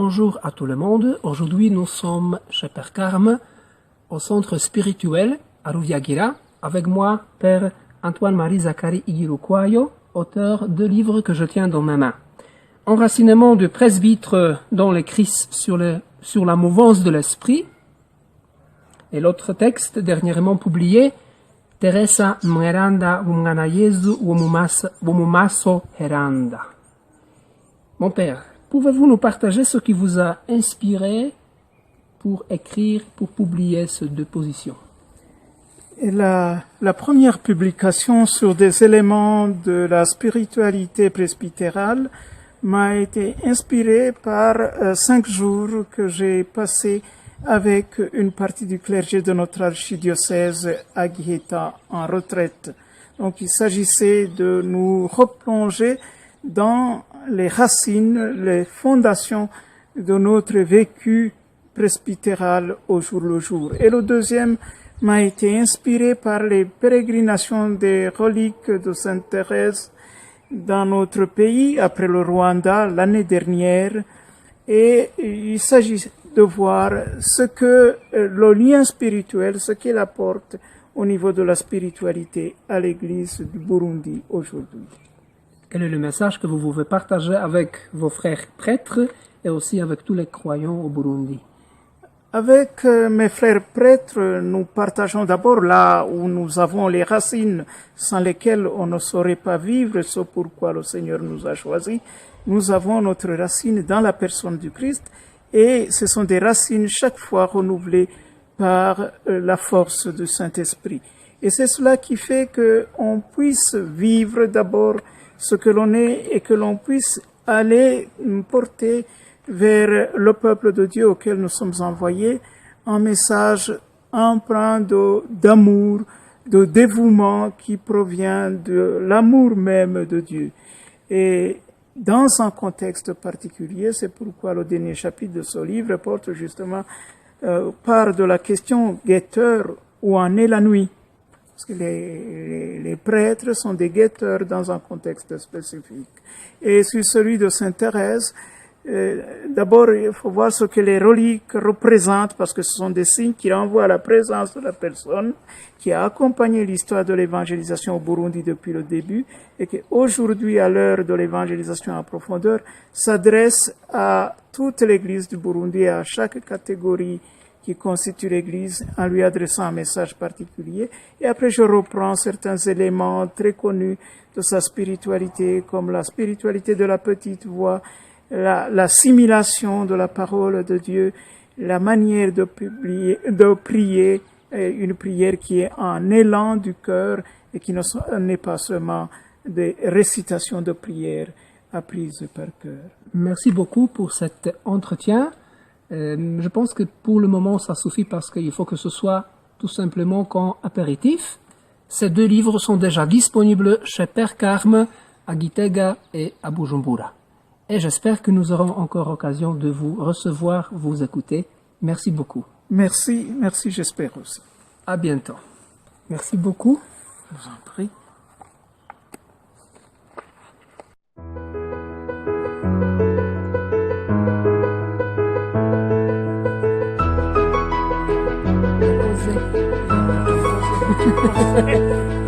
Bonjour à tout le monde. Aujourd'hui, nous sommes chez Père Carme, au centre spirituel à Rouviagira. Avec moi, Père Antoine-Marie Zacharie Igiruquayo, auteur de livres que je tiens dans ma main. Enracinement du presbytre dans le Christ sur la mouvance de l'esprit. Et l'autre texte, dernièrement publié, Teresa Mweranda Wumwana Yezu Wumumaso Heranda. Mon Père, pouvez-vous nous partager ce qui vous a inspiré pour écrire, pour publier ces deux positions? La première publication sur des éléments de la spiritualité presbytérale m'a été inspirée par 5 jours que j'ai passés avec une partie du clergé de notre archidiocèse à Giheta en retraite. Donc il s'agissait de nous replonger dans les racines, les fondations de notre vécu presbytéral au jour le jour. Et le deuxième m'a été inspiré par les pérégrinations des reliques de Sainte Thérèse dans notre pays, après le Rwanda, l'année dernière. Et il s'agit de voir ce que le lien spirituel, ce qu'il apporte au niveau de la spiritualité à l'Église du Burundi aujourd'hui. Quel est le message que vous pouvez partager avec vos frères prêtres et aussi avec tous les croyants au Burundi? Avec mes frères prêtres, nous partageons d'abord là où nous avons les racines sans lesquelles on ne saurait pas vivre, ce pourquoi le Seigneur nous a choisis. Nous avons notre racine dans la personne du Christ et ce sont des racines chaque fois renouvelées par la force du Saint-Esprit. Et c'est cela qui fait qu'on puisse vivre d'abord ce que l'on est et que l'on puisse aller porter vers le peuple de Dieu auquel nous sommes envoyés un message empreint d'amour, de dévouement qui provient de l'amour même de Dieu. Et dans un contexte particulier, c'est pourquoi le dernier chapitre de ce livre porte justement part de la question guetteur, où en est la nuit. Parce que les prêtres sont des guetteurs dans un contexte spécifique. Et sur celui de Sainte Thérèse, d'abord, il faut voir ce que les reliques représentent, parce que ce sont des signes qui renvoient à la présence de la personne qui a accompagné l'histoire de l'évangélisation au Burundi depuis le début et qui aujourd'hui, à l'heure de l'évangélisation en profondeur, s'adresse à toute l'Église du Burundi et à chaque catégorie qui constitue l'Église en lui adressant un message particulier. Et après, je reprends certains éléments très connus de sa spiritualité, comme la spiritualité de la petite voix, l'assimilation de la parole de Dieu, la manière de prier, une prière qui est un élan du cœur et qui n'est pas seulement des récitations de prière apprises par cœur. Merci beaucoup pour cet entretien. Je pense que pour le moment, ça suffit parce qu'il faut que ce soit tout simplement qu'en apéritif. Ces 2 livres sont déjà disponibles chez Père Carme à Gitega et à Bujumbura. Et j'espère que nous aurons encore occasion de vous recevoir, vous écouter. Merci beaucoup. Merci, j'espère aussi. À bientôt. Merci beaucoup. Je vous en prie. Déposez.